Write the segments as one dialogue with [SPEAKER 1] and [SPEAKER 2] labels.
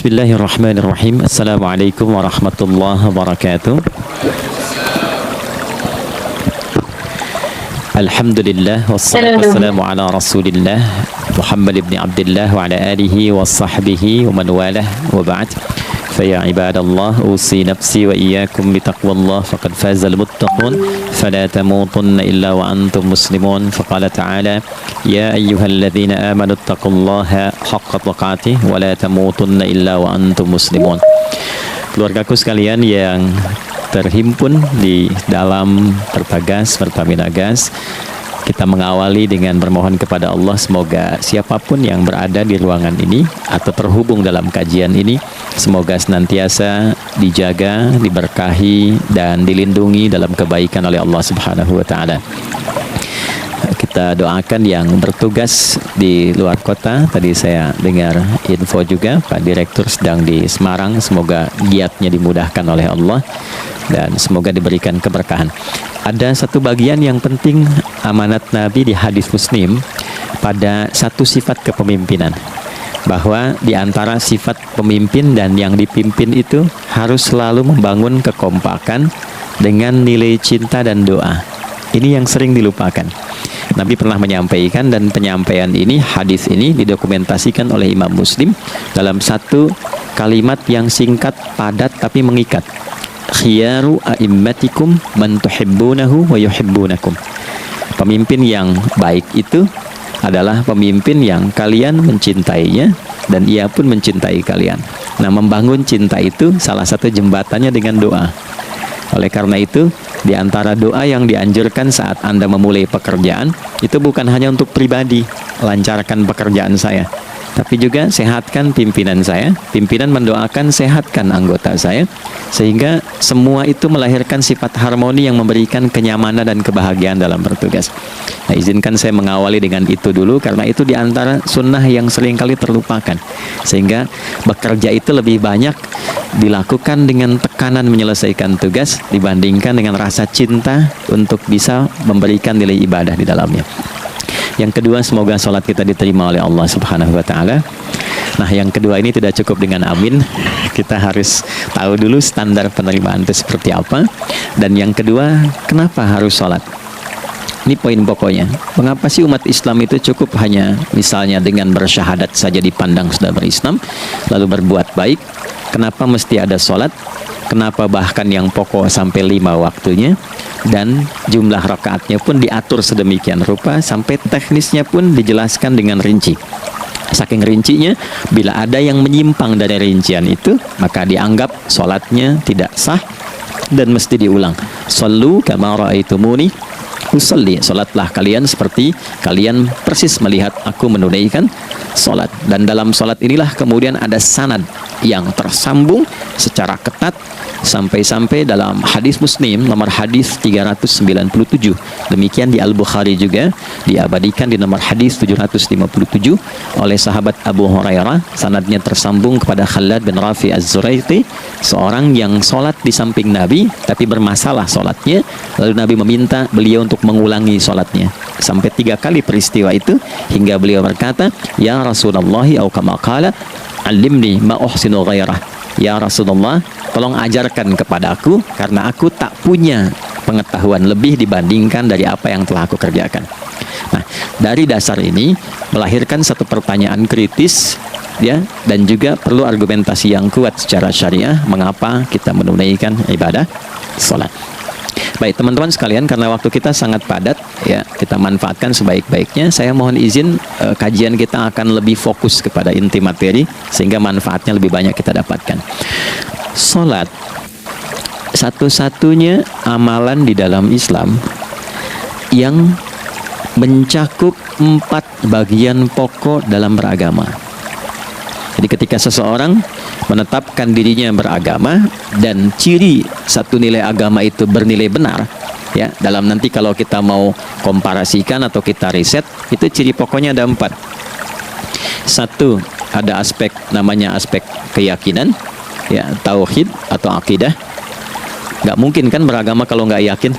[SPEAKER 1] Bismillahirrahmanirrahim. Assalamualaikum warahmatullahi wabarakatuh. Alhamdulillah wassalatu wassalamu ala Rasulillah Muhammad ibn Abdullah wa ala alihi wa sahbihi wa man walah wa ba'd. Faya ibadallah usi nafsi wa iyyakum bitaqwallah faqad fazal muttaqun fala tamutunna illa wa antum muslimun. Faqala ta'ala ya ayyuhalladzina amanu taqullaha haqqa tuqatih wa la tamutunna illa wa antum muslimun. Keluargaku sekalian yang terhimpun di dalam Pertagas, Pertamina Gas, kita mengawali dengan bermohon kepada Allah semoga siapapun yang berada di ruangan ini atau terhubung dalam kajian ini, semoga senantiasa dijaga, diberkahi dan dilindungi dalam kebaikan oleh Allah Subhanahu wa taala. Kita doakan yang bertugas di luar kota. Tadi saya dengar info juga Pak Direktur sedang di Semarang. Semoga giatnya dimudahkan oleh Allah dan semoga diberikan keberkahan. Ada satu bagian yang penting amanat Nabi di hadis Muslim pada satu sifat kepemimpinan, bahwa di antara sifat pemimpin dan yang dipimpin itu harus selalu membangun kekompakan dengan nilai cinta dan doa. Ini yang sering dilupakan. Nabi pernah menyampaikan, dan penyampaian ini, hadis ini didokumentasikan oleh Imam Muslim dalam satu kalimat yang singkat, padat tapi mengikat. Khiyaru a'immatikum man tuhibbunahu wa yuhibbunakum. Pemimpin yang baik itu adalah pemimpin yang kalian mencintainya dan ia pun mencintai kalian. Nah, membangun cinta itu salah satu jembatannya dengan doa. Oleh karena itu, di antara doa yang dianjurkan saat Anda memulai pekerjaan, itu bukan hanya untuk pribadi, lancarkan pekerjaan saya, tapi juga sehatkan pimpinan saya. Pimpinan mendoakan sehatkan anggota saya, sehingga semua itu melahirkan sifat harmoni yang memberikan kenyamanan dan kebahagiaan dalam bertugas. Nah, izinkan saya mengawali dengan itu dulu, karena itu di antara sunnah yang seringkali terlupakan, sehingga bekerja itu lebih banyak dilakukan dengan tekanan menyelesaikan tugas dibandingkan dengan rasa cinta untuk bisa memberikan nilai ibadah di dalamnya. Yang kedua, semoga sholat kita diterima oleh Allah Subhanahu wa taala. Nah, yang kedua ini tidak cukup dengan amin. Kita harus tahu dulu standar penerimaan itu seperti apa. Dan yang kedua, kenapa harus sholat? Ini poin pokoknya. Mengapa sih umat Islam itu cukup hanya misalnya dengan bersyahadat saja dipandang sudah berislam, lalu berbuat baik? Kenapa mesti ada sholat? Kenapa bahkan yang pokok sampai 5 waktunya? Dan jumlah rakaatnya pun diatur sedemikian rupa, sampai teknisnya pun dijelaskan dengan rinci. Saking rincinya, bila ada yang menyimpang dari rincian itu, maka dianggap sholatnya tidak sah dan mesti diulang. Shallu kama ra'aitumuni usolli. Sholatlah kalian seperti kalian persis melihat aku menunaikan sholat. Dan dalam sholat inilah kemudian ada sanad yang tersambung secara ketat sampai-sampai dalam hadis Muslim nomor hadis 397. Demikian di Al-Bukhari juga diabadikan di nomor hadis 757 oleh sahabat Abu Hurairah. Sanadnya tersambung kepada Khalad bin Rafi Az-Zuraiti, seorang yang sholat di samping Nabi tapi bermasalah sholatnya. Lalu Nabi meminta beliau untuk mengulangi sholatnya sampai 3 kali peristiwa itu, hingga beliau berkata, ya Rasulullah au kama qala alimni ma uhsinu ghairah. Ya Rasulullah, tolong ajarkan kepadaku karena aku tak punya pengetahuan lebih dibandingkan dari apa yang telah aku kerjakan. Nah, dari dasar ini melahirkan satu pertanyaan kritis, ya, dan juga perlu argumentasi yang kuat secara syariah mengapa kita menunaikan ibadah sholat. Baik teman-teman sekalian, karena waktu kita sangat padat, ya, kita manfaatkan sebaik-baiknya. Saya mohon izin, kajian kita akan lebih fokus kepada inti materi sehingga manfaatnya lebih banyak kita dapatkan. Salat satu-satunya amalan di dalam Islam yang mencakup 4 bagian pokok dalam beragama. Jadi ketika seseorang menetapkan dirinya beragama dan ciri satu nilai agama itu bernilai benar, ya, dalam nanti kalau kita mau komparasikan atau kita riset, itu ciri pokoknya ada 4. Satu, ada aspek namanya aspek keyakinan, ya, tauhid atau akidah. Nggak mungkin kan beragama kalau nggak yakin.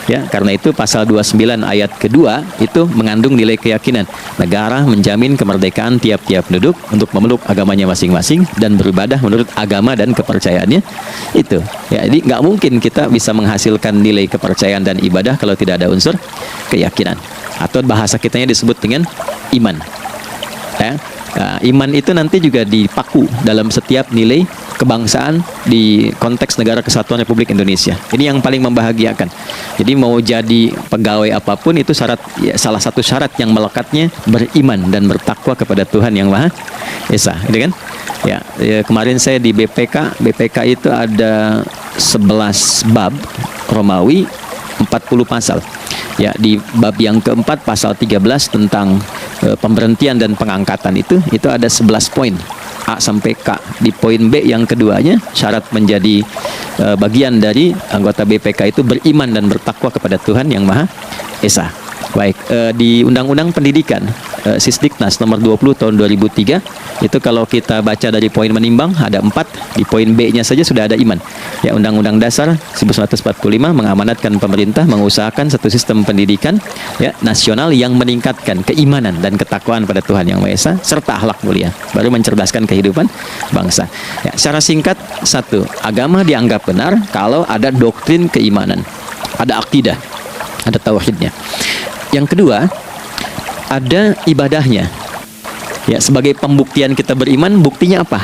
[SPEAKER 1] Ya, karena itu pasal 29 ayat kedua itu mengandung nilai keyakinan. Negara menjamin kemerdekaan tiap-tiap penduduk untuk memeluk agamanya masing-masing dan beribadah menurut agama dan kepercayaannya. Itu. Ya, jadi nggak mungkin kita bisa menghasilkan nilai kepercayaan dan ibadah kalau tidak ada unsur keyakinan. Atau bahasa kitanya disebut dengan iman. Ya. Nah, iman itu nanti juga dipaku dalam setiap nilai kebangsaan di konteks Negara Kesatuan Republik Indonesia. Ini yang paling membahagiakan. Jadi mau jadi pegawai apapun itu syarat, ya, salah satu syarat yang melekatnya beriman dan bertakwa kepada Tuhan Yang Maha Esa, gitu kan? Ya, kemarin saya di BPK itu ada 11 bab Romawi, 40 pasal. Ya, di bab yang keempat pasal 13 tentang pemberhentian dan pengangkatan itu ada 11 poin A sampai K. Di poin B yang keduanya, syarat menjadi bagian dari anggota BPK itu beriman dan bertakwa kepada Tuhan Yang Maha Esa. Baik, di Undang-Undang Pendidikan Sisdiknas nomor 20 tahun 2003 itu kalau kita baca dari poin menimbang ada 4, di poin B-nya saja sudah ada iman. Ya, Undang-Undang Dasar 1945 mengamanatkan pemerintah mengusahakan satu sistem pendidikan, ya, nasional yang meningkatkan keimanan dan ketakwaan pada Tuhan Yang Maha Esa serta akhlak mulia, baru mencerdaskan kehidupan bangsa. Ya, secara singkat, satu, agama dianggap benar kalau ada doktrin keimanan, ada akidah, ada tauhidnya. Yang kedua, ada ibadahnya. Ya, sebagai pembuktian kita beriman, buktinya apa?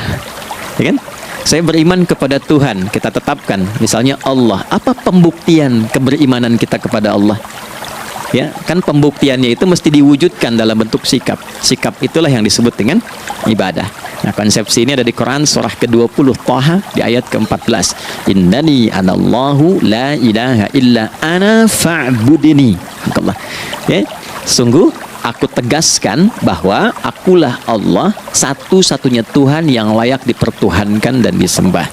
[SPEAKER 1] Ya kan? Saya beriman kepada Tuhan, kita tetapkan, misalnya Allah. Apa pembuktian keberimanan kita kepada Allah? Ya, kan pembuktiannya itu mesti diwujudkan dalam bentuk sikap. Sikap itulah yang disebut dengan ibadah. Nah, konsepsi ini ada di Quran surah ke-20 Thaha di ayat ke-14. Innani anallahu la ilaha illa ana fa'budini. Allah. Ya, sungguh aku tegaskan bahwa akulah Allah, satu-satunya Tuhan yang layak dipertuhankan dan disembah.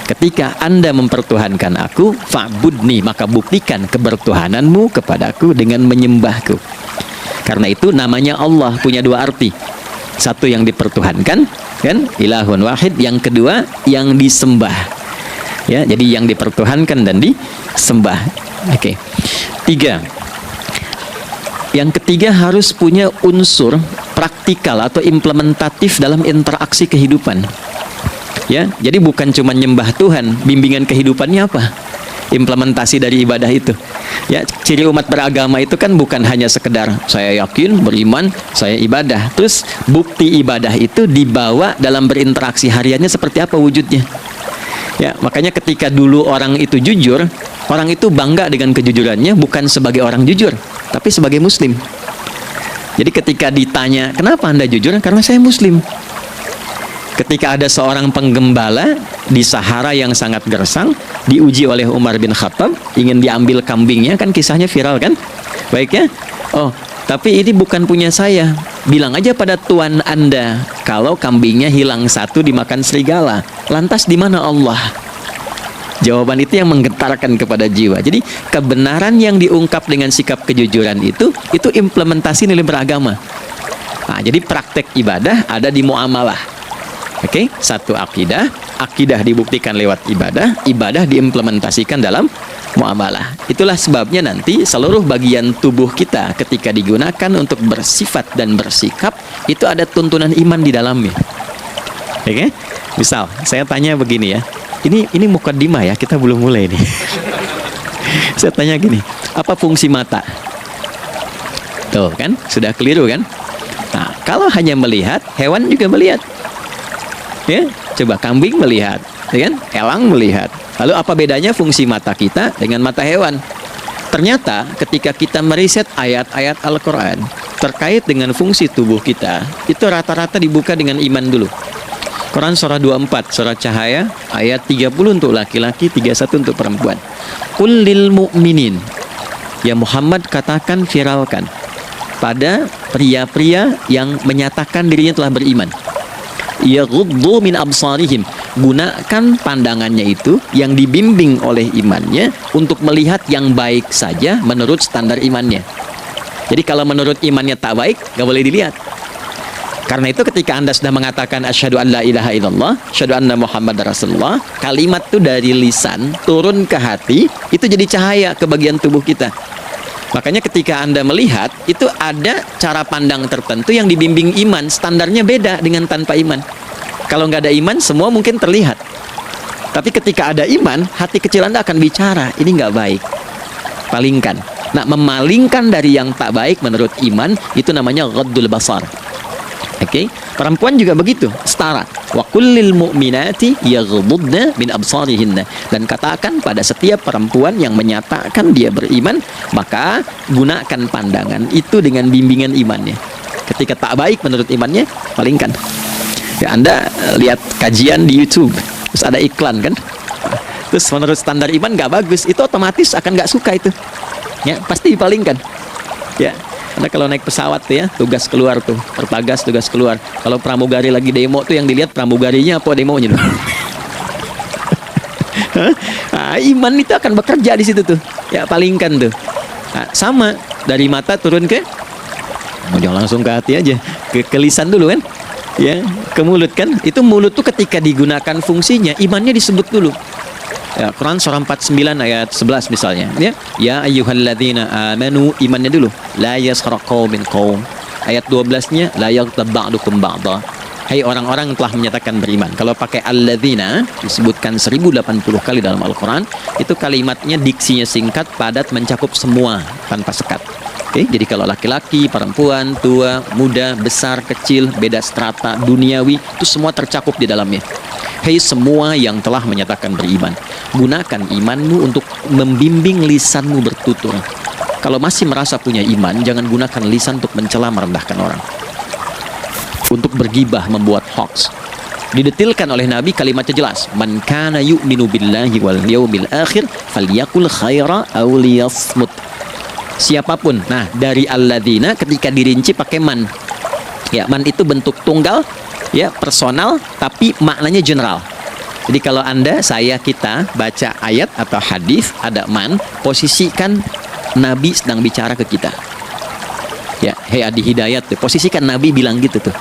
[SPEAKER 1] Ketika Anda mempertuhankan aku, fa'budni, maka buktikan kebertuhananmu kepadaku dengan menyembahku. Karena itu namanya Allah punya dua arti. Satu yang dipertuhankan, kan? Ilahun wahid. Yang kedua yang disembah. Ya, jadi yang dipertuhankan dan disembah. Oke. Tiga. Yang ketiga harus punya unsur praktikal atau implementatif dalam interaksi kehidupan. Ya, jadi bukan cuma nyembah Tuhan, bimbingan kehidupannya apa? Implementasi dari ibadah itu. Ya, ciri umat beragama itu kan bukan hanya sekedar saya yakin, beriman, saya ibadah. Terus bukti ibadah itu dibawa dalam berinteraksi hariannya seperti apa wujudnya. Ya, makanya ketika dulu orang itu jujur, orang itu bangga dengan kejujurannya bukan sebagai orang jujur, tapi sebagai muslim. Jadi ketika ditanya, "Kenapa Anda jujur?" "Karena saya muslim." Ketika ada seorang penggembala di Sahara yang sangat gersang, diuji oleh Umar bin Khattab, ingin diambil kambingnya, kan kisahnya viral kan? Baik ya? "Oh, tapi ini bukan punya saya. Bilang aja pada tuan Anda kalau kambingnya hilang satu dimakan serigala. Lantas di mana Allah?" Jawaban itu yang menggetarkan kepada jiwa. Jadi kebenaran yang diungkap dengan sikap kejujuran itu implementasi nilai beragama. Nah, jadi praktek ibadah ada di muamalah. Oke, satu akidah dibuktikan lewat ibadah, ibadah diimplementasikan dalam muamalah. Itulah sebabnya nanti seluruh bagian tubuh kita ketika digunakan untuk bersifat dan bersikap itu ada tuntunan iman di dalamnya. Oke, misal saya tanya begini ya, ini mukaddimah ya, kita belum mulai nih. Saya tanya gini, apa fungsi mata? Tuh kan, sudah keliru kan? Nah, kalau hanya melihat, hewan juga melihat. Ya, coba kambing melihat, ya kan? Elang melihat. Lalu apa bedanya fungsi mata kita dengan mata hewan? Ternyata ketika kita meriset ayat-ayat Al-Quran terkait dengan fungsi tubuh kita, itu rata-rata dibuka dengan iman dulu. Quran surah 24, surah Cahaya, ayat 30 untuk laki-laki, 31 untuk perempuan. Qul lil mu'minin, ya Muhammad katakan, viralkan pada pria-pria yang menyatakan dirinya telah beriman. Yaghuddu min absarihim, gunakan pandangannya itu yang dibimbing oleh imannya untuk melihat yang baik saja menurut standar imannya. Jadi kalau menurut imannya tak baik, gak boleh dilihat. Karena itu ketika Anda sudah mengatakan asyhadu an la ilaha illallah, asyhadu anna Muhammad Rasulullah, kalimat itu dari lisan turun ke hati, itu jadi cahaya ke bagian tubuh kita. Makanya ketika Anda melihat, itu ada cara pandang tertentu yang dibimbing iman, standarnya beda dengan tanpa iman. Kalau nggak ada iman, semua mungkin terlihat. Tapi ketika ada iman, hati kecil Anda akan bicara, ini nggak baik. Palingkan. Nah, memalingkan dari yang tak baik menurut iman, itu namanya ghaddul basar. Oke, perempuan juga begitu, setara. Wa kullil mu'minati yaghdudna min absarihinna. Dan katakan pada setiap perempuan yang menyatakan dia beriman, maka gunakan pandangan itu dengan bimbingan imannya. Ketika tak baik menurut imannya, palingkan. Ya, Anda lihat kajian di YouTube, terus ada iklan kan? Terus menurut standar iman nggak bagus, itu otomatis akan nggak suka itu. Ya, pasti dipalingkan. Ya. Karena kalau naik pesawat tuh ya, tugas keluar tuh, pertagas tugas keluar. Kalau pramugari lagi demo tuh yang dilihat pramugarinya apa demonya tuh. Nah, iman itu akan bekerja di situ tuh. Ya, palingkan tuh. Nah, sama dari mata turun ke, jangan langsung ke hati aja, ke lisan dulu kan. Ya, ke mulut kan. Itu mulut tuh ketika digunakan fungsinya, imannya disebut dulu. Ya, Quran surah 49 ayat 11 misalnya, ya ayyuhalladzina amanu, imannya dulu, la yaskhar qaumin qaum. Ayat 12-nya la yaghtab ba'dukum ba'dha. Hai orang-orang yang telah menyatakan beriman. Kalau pakai alladzina disebutkan 1080 kali dalam Al-Qur'an, itu kalimatnya diksinya singkat, padat, mencakup semua tanpa sekat. Oke, jadi kalau laki-laki, perempuan, tua, muda, besar, kecil, beda strata, duniawi, itu semua tercakup di dalamnya. Hei semua yang telah menyatakan beriman, gunakan imanmu untuk membimbing lisanmu bertutur. Kalau masih merasa punya iman, jangan gunakan lisan untuk mencela, merendahkan orang, untuk bergibah, membuat hoax. Didetilkan oleh Nabi, kalimatnya jelas, man kana yu'minu billahi wal yaumil akhir falyakul khaira aw liyasmut. Siapapun. Nah, dari alladzina ketika dirinci pakai man. Ya, man itu bentuk tunggal, ya, personal, tapi maknanya general. Jadi kalau Anda, saya, kita baca ayat atau hadis ada man, posisikan Nabi sedang bicara ke kita. Ya, hei adi hidayat tuh, posisikan Nabi bilang gitu tuh.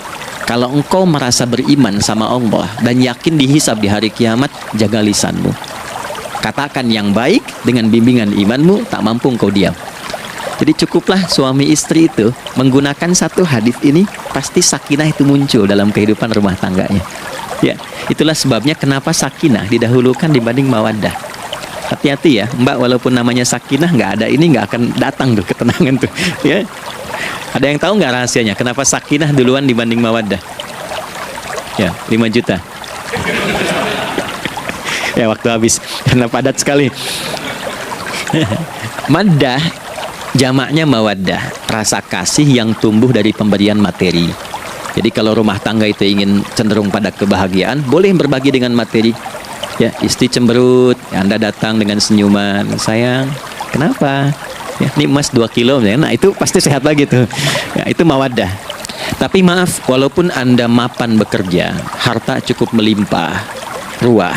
[SPEAKER 1] Kalau engkau merasa beriman sama Allah dan yakin dihisab di hari kiamat, jaga lisanmu. Katakan yang baik dengan bimbingan imanmu, tak mampu engkau diam. Jadi cukuplah suami istri itu menggunakan satu hadis ini, pasti sakinah itu muncul dalam kehidupan rumah tangganya. Ya, itulah sebabnya kenapa sakinah didahulukan dibanding mawaddah. Hati-hati ya, Mbak, walaupun namanya sakinah, nggak ada ini nggak akan datang tuh ketenangan tuh. Ya, ada yang tahu nggak rahasianya? Kenapa sakinah duluan dibanding mawaddah? Ya, 5 juta. Ya, waktu habis karena padat sekali. Maddah jamaknya mawaddah, rasa kasih yang tumbuh dari pemberian materi. Jadi kalau rumah tangga itu ingin cenderung pada kebahagiaan, boleh berbagi dengan materi. Ya, istri cemberut, ya, Anda datang dengan senyuman, sayang, kenapa? Ya, ini emas 2 kilo, ya. Nah itu pasti sehat lagi tuh. Ya, itu mawaddah. Tapi maaf, walaupun Anda mapan bekerja, harta cukup melimpah, ruah,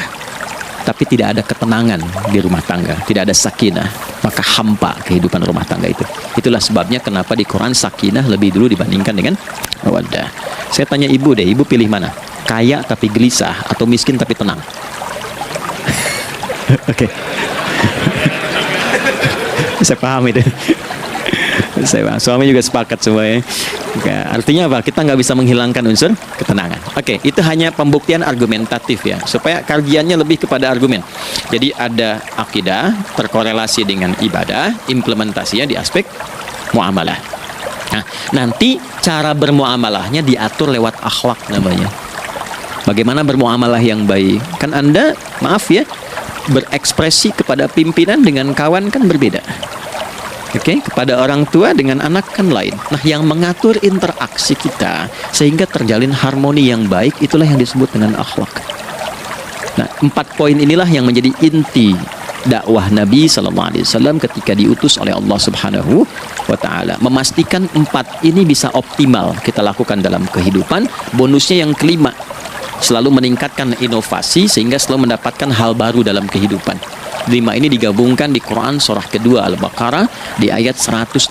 [SPEAKER 1] tapi tidak ada ketenangan di rumah tangga, tidak ada sakinah, maka hampa kehidupan rumah tangga itu. Itulah sebabnya kenapa di Quran sakinah lebih dulu dibandingkan dengan mawaddah. Saya tanya ibu deh, ibu pilih mana? Kaya tapi gelisah atau miskin tapi tenang? Oke. Saya paham itu. Saya paham. Suami juga sepakat semuanya. Artinya apa? Kita nggak bisa menghilangkan unsur ketenangan. Oke, itu hanya pembuktian argumentatif ya, supaya kajiannya lebih kepada argumen. Jadi ada akidah terkorelasi dengan ibadah, implementasinya di aspek muamalah. Nah, nanti cara bermuamalahnya diatur lewat akhlak namanya. Bagaimana bermuamalah yang baik? Kan Anda, maaf ya, berekspresi kepada pimpinan dengan kawan kan berbeda. Oke, kepada orang tua dengan anak kan lain. Nah, yang mengatur interaksi kita sehingga terjalin harmoni yang baik, itulah yang disebut dengan akhlak. Nah, 4 poin inilah yang menjadi inti dakwah Nabi SAW ketika diutus oleh Allah Subhanahu wa Ta'ala. Memastikan 4 ini bisa optimal kita lakukan dalam kehidupan. Bonusnya yang kelima, selalu meningkatkan inovasi sehingga selalu mendapatkan hal baru dalam kehidupan. lima ini digabungkan di Quran surah kedua Al-Baqarah di ayat 151.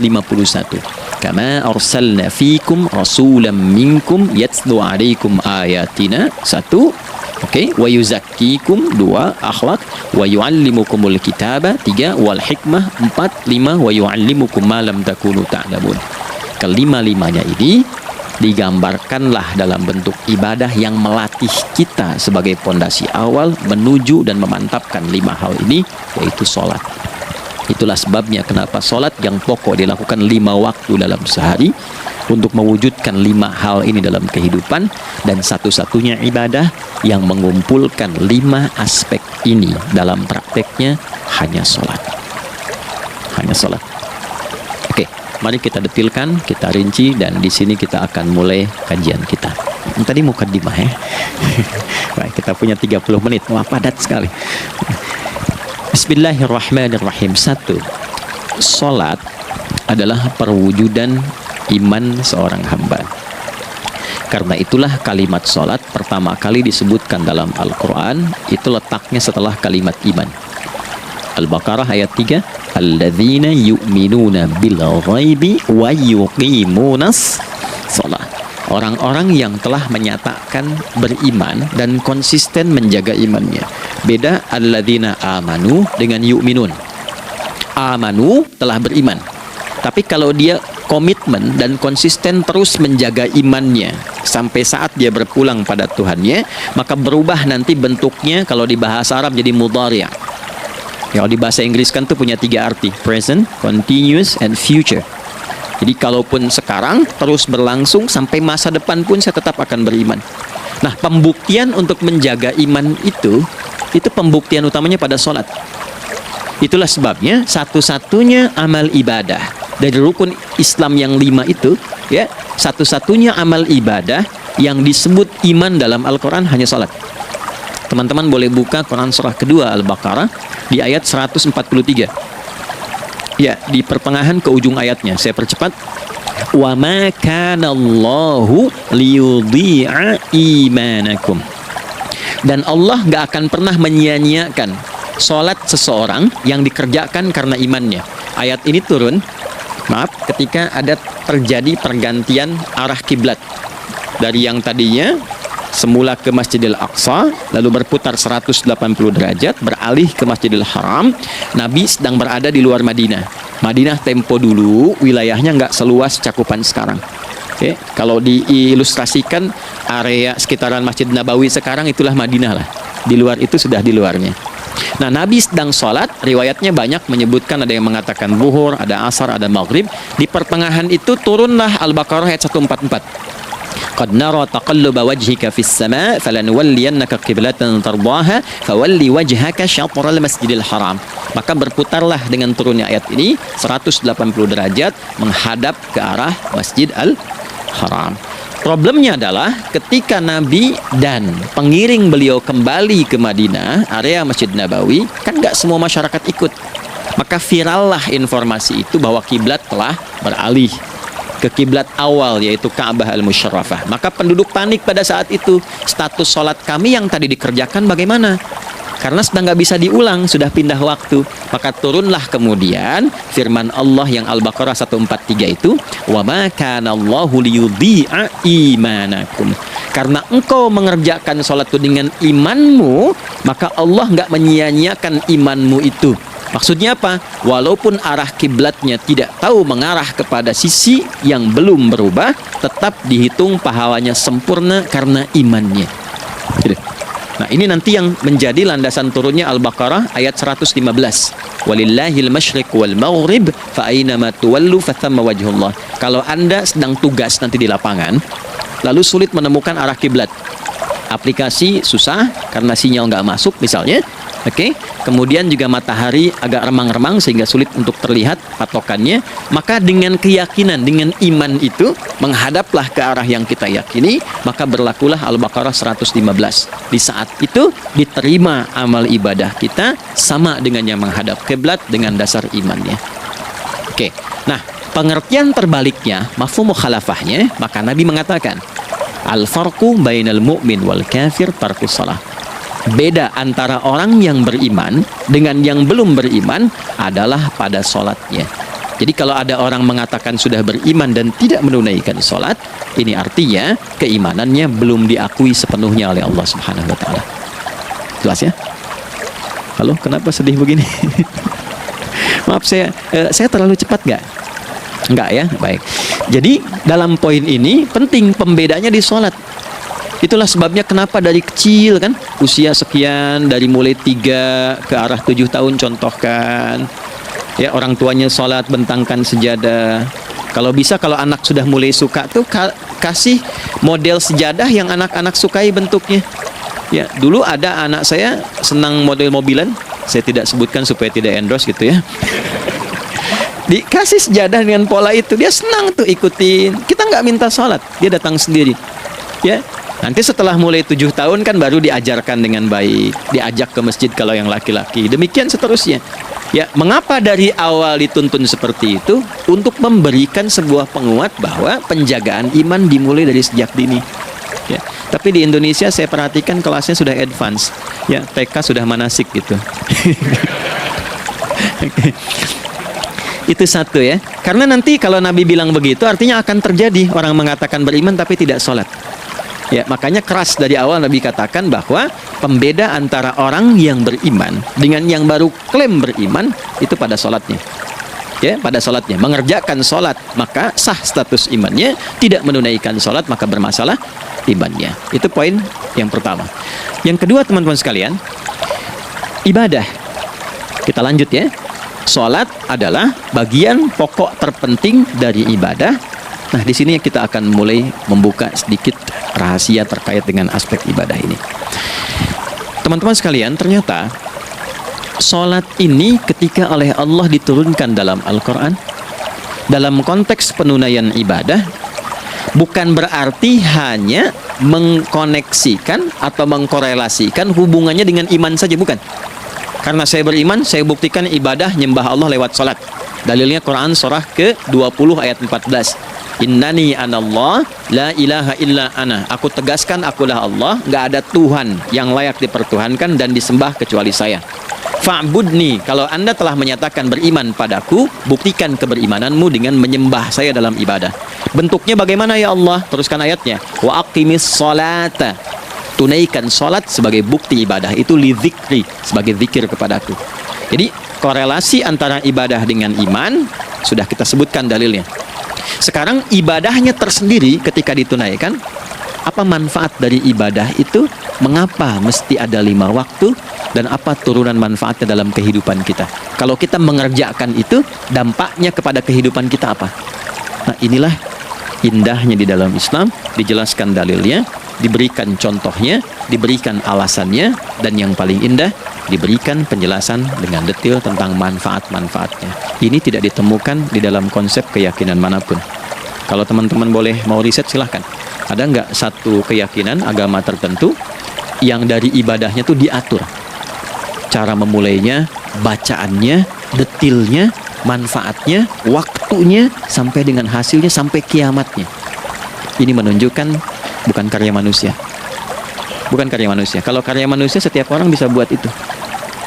[SPEAKER 1] Kama arsalna fikum rasulam minkum yatslu alaikum ayatina. Satu. Oke, wa yuzakkikum. Dua, akhlak. Wa yuallimukumul kitaba. Tiga, wal hikmah. Empat, lima, wa yuallimukum ma lam takunu ta'lamun. Kelima-limanya ini digambarkanlah dalam bentuk ibadah yang melatih kita sebagai pondasi awal menuju dan memantapkan lima hal ini, yaitu sholat. Itulah sebabnya kenapa sholat yang pokok dilakukan 5 waktu dalam sehari untuk mewujudkan 5 hal ini dalam kehidupan, dan satu-satunya ibadah yang mengumpulkan 5 aspek ini dalam prakteknya hanya sholat. Hanya sholat. Oke, mari kita detilkan, kita rinci, dan di sini kita akan mulai kajian kita. Tadi mukadimah ya. Baik, kita punya 30 menit. Wah, padat sekali. Bismillahirrahmanirrahim. 1. Salat adalah perwujudan iman seorang hamba. Karena itulah kalimat salat pertama kali disebutkan dalam Al-Quran, itu letaknya setelah kalimat iman. Al-Baqarah ayat 3, alladzina yu'minuna bil ghaibi wa yuqimunas shalah. Orang-orang yang telah menyatakan beriman dan konsisten menjaga imannya. Beda alladzina amanu dengan yu'minun. Amanu telah beriman, tapi kalau dia komitmen dan konsisten terus menjaga imannya sampai saat dia berpulang pada Tuhannya, maka berubah nanti bentuknya. Kalau di bahasa Arab jadi mudhari'. Kalau di bahasa Inggris kan tuh punya 3 arti: present, continuous, and future. Jadi kalaupun sekarang terus berlangsung sampai masa depan pun saya tetap akan beriman. Nah, pembuktian untuk menjaga iman itu pembuktian utamanya pada sholat. Itulah sebabnya satu-satunya amal ibadah dari rukun Islam yang 5 itu, ya, satu-satunya amal ibadah yang disebut iman dalam Al-Quran hanya sholat. Teman-teman boleh buka Quran surah kedua Al-Baqarah di ayat 143. Ya, di pertengahan ke ujung ayatnya. Saya percepat. Wa ma kana Allahu liyudhi'a imanakum. Dan Allah gak akan pernah menyia-nyiakan sholat seseorang yang dikerjakan karena imannya. Ayat ini turun, ketika ada terjadi pergantian arah kiblat dari yang tadinya semula ke Masjidil Aqsa, lalu berputar 180 derajat, beralih ke Masjidil Haram. Nabi sedang berada di luar Madinah. Madinah tempo dulu wilayahnya nggak seluas cakupan sekarang. Oke, kalau diilustrasikan area sekitaran Masjid Nabawi sekarang itulah Madinah lah. Di luar itu sudah di luarnya. Nah, Nabi sedang sholat, riwayatnya banyak menyebutkan, ada yang mengatakan zuhur, ada asar, ada maghrib. Di pertengahan itu turunlah Al-Baqarah ayat 144. Qad nara taqalluba wajhika fis sama' falanuwalliyannaka qiblatan tardaha fawalli wajhaka syatral masjidil haram. Maka berputarlah dengan turunnya ayat ini 180 derajat menghadap ke arah Masjid Al-Haram. Problemnya adalah ketika Nabi dan pengiring beliau kembali ke Madinah, area Masjid Nabawi, kan nggak semua masyarakat ikut. Maka virallah informasi itu bahwa kiblat telah beralih ke kiblat awal, yaitu Ka'bah Al-Musyarrafah. Maka penduduk panik pada saat itu. Status sholat kami yang tadi dikerjakan bagaimana? Karena sedang nggak bisa diulang, sudah pindah waktu. Maka turunlah kemudian firman Allah yang Al-Baqarah 143 itu, wa ma kana Allahu liyudhi'a imanakum. Karena engkau mengerjakan sholat itu dengan imanmu, maka Allah nggak menyia-nyiakan imanmu itu. Maksudnya apa? Walaupun arah kiblatnya tidak tahu mengarah kepada sisi yang belum berubah, tetap dihitung pahalanya sempurna karena imannya. Nah, ini nanti yang menjadi landasan turunnya Al-Baqarah ayat 115. Walillahil masyriq wal maghrib fa aynama tuwallu fathamma wajhullah. Kalau Anda sedang tugas nanti di lapangan, lalu sulit menemukan arah kiblat, aplikasi susah karena sinyal nggak masuk misalnya, oke, kemudian juga matahari agak remang-remang sehingga sulit untuk terlihat patokannya, maka dengan keyakinan, dengan iman itu, menghadaplah ke arah yang kita yakini, maka berlakulah Al-Baqarah 115. Di saat itu diterima amal ibadah kita sama dengan yang menghadap kiblat dengan dasar imannya. Oke, nah pengertian terbaliknya, mafhum mukhalafahnya, maka Nabi mengatakan, al-farqu bainal mu'min wal kafir tarkus shalah. Beda antara orang yang beriman dengan yang belum beriman adalah pada sholatnya. Jadi kalau ada orang mengatakan sudah beriman dan tidak menunaikan sholat, ini artinya keimanannya belum diakui sepenuhnya oleh Allah Subhanahu wa Ta'ala. Jelas ya? Halo, kenapa sedih begini? Maaf, saya terlalu cepat nggak? Nggak ya? Baik. Jadi dalam poin ini penting pembedanya di sholat. Itulah sebabnya kenapa dari kecil kan, usia sekian, dari mulai 3 ke arah 7 tahun contohkan. Ya, orang tuanya sholat bentangkan sejadah. Kalau bisa, kalau anak sudah mulai suka tuh kasih model sejadah yang anak-anak sukai bentuknya. Ya, dulu ada anak saya senang model mobilan. Saya tidak sebutkan supaya tidak endorse gitu ya. Dikasih sejadah dengan pola itu, dia senang tuh ikutin. Kita nggak minta sholat, dia datang sendiri. Ya, nanti setelah mulai 7 tahun kan baru diajarkan dengan baik, diajak ke masjid kalau yang laki-laki. Demikian seterusnya. Ya, mengapa dari awal dituntun seperti itu? Untuk memberikan sebuah penguat bahwa penjagaan iman dimulai dari sejak dini. Ya, tapi di Indonesia saya perhatikan kelasnya sudah advance. Ya, TK sudah manasik gitu. Itu satu ya. Karena nanti kalau Nabi bilang begitu artinya akan terjadi orang mengatakan beriman tapi tidak sholat. Ya, makanya keras dari awal Nabi katakan bahwa pembeda antara orang yang beriman dengan yang baru klaim beriman itu pada sholatnya. Ya, pada sholatnya. Mengerjakan sholat maka sah status imannya, tidak menunaikan sholat maka bermasalah imannya. Itu poin yang pertama. Yang kedua teman-teman sekalian, ibadah. Kita lanjut ya. Sholat adalah bagian pokok terpenting dari ibadah. Nah, di sini kita akan mulai membuka sedikit rahasia terkait dengan aspek ibadah ini. Teman-teman sekalian, ternyata sholat ini ketika oleh Allah diturunkan dalam Al-Quran, dalam konteks penunaian ibadah, bukan berarti hanya mengkoneksikan atau mengkorelasikan hubungannya dengan iman saja, bukan. Karena saya beriman, saya buktikan ibadah nyembah Allah lewat sholat. Dalilnya Quran surah ke-20 ayat 14. Innani anallah la ilaha illa ana. Aku tegaskan akulah Allah, nggak ada Tuhan yang layak dipertuhankan dan disembah kecuali saya. Fa'budni, kalau Anda telah menyatakan beriman padaku, buktikan keberimananmu dengan menyembah saya dalam ibadah. Bentuknya bagaimana ya Allah? Teruskan ayatnya. Wa aqimis sholata. Tunaikan sholat sebagai bukti ibadah. Itu li dzikri, sebagai zikir kepadaku. Jadi korelasi antara ibadah dengan iman sudah kita sebutkan dalilnya. Sekarang ibadahnya tersendiri ketika ditunaikan, apa manfaat dari ibadah itu? Mengapa mesti ada 5 waktu? Dan apa turunan manfaatnya dalam kehidupan kita? Kalau kita mengerjakan itu, dampaknya kepada kehidupan kita apa? Nah, inilah indahnya di dalam Islam, dijelaskan dalilnya, diberikan contohnya, diberikan alasannya, dan yang paling indah, diberikan penjelasan dengan detail tentang manfaat-manfaatnya. Ini tidak ditemukan di dalam konsep keyakinan manapun. Kalau teman-teman boleh mau riset, silahkan. Ada nggak satu keyakinan agama tertentu yang dari ibadahnya tuh diatur? Cara memulainya, bacaannya, detailnya, manfaatnya, waktunya, sampai dengan hasilnya, sampai kiamatnya. Ini menunjukkan bukan karya manusia. Bukan karya manusia. Kalau karya manusia, setiap orang bisa buat itu.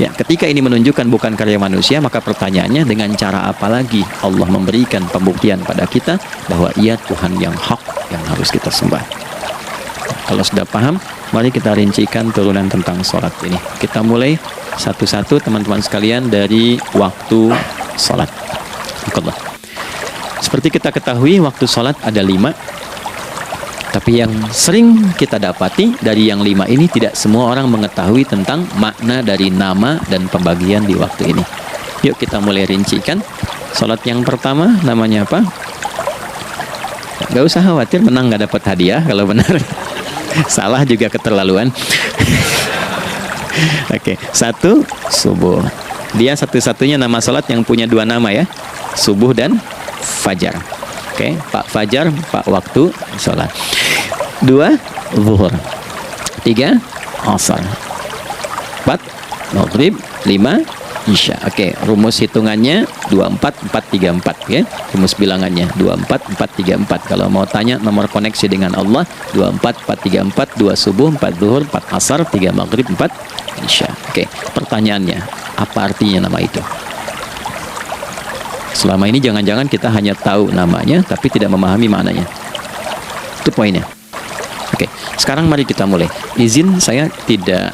[SPEAKER 1] Ya, ketika ini menunjukkan bukan karya manusia, maka pertanyaannya dengan cara apa lagi Allah memberikan pembuktian pada kita bahwa Ia Tuhan yang hak yang harus kita sembah. Kalau sudah paham, mari kita rincikan turunan tentang sholat ini. Kita mulai satu-satu teman-teman sekalian dari waktu sholat. Seperti kita ketahui, waktu sholat ada 5. Tapi yang sering kita dapati dari yang 5 ini, tidak semua orang mengetahui tentang makna dari nama dan pembagian di waktu ini. Yuk kita mulai rincikan. Sholat yang pertama namanya apa? Gak usah khawatir, menang gak dapat hadiah kalau benar. Salah juga keterlaluan. Oke, 1 subuh. Dia satu-satunya nama sholat yang punya 2 nama ya, subuh dan fajar. Oke, Pak Fajar, Pak waktu sholat. 2 zuhur. 3 asar. 4 maghrib. 5 Isya. Oke, rumus hitungannya 24434 ya. Rumus bilangannya 24434. Kalau mau tanya nomor koneksi dengan Allah 24434, 2 subuh, 4 zuhur, 4 asar, 3 maghrib, 4 isya. Oke, pertanyaannya, apa artinya nama itu? Selama ini jangan-jangan kita hanya tahu namanya tapi tidak memahami maknanya. Itu poinnya. Oke, sekarang mari kita mulai. Izin saya tidak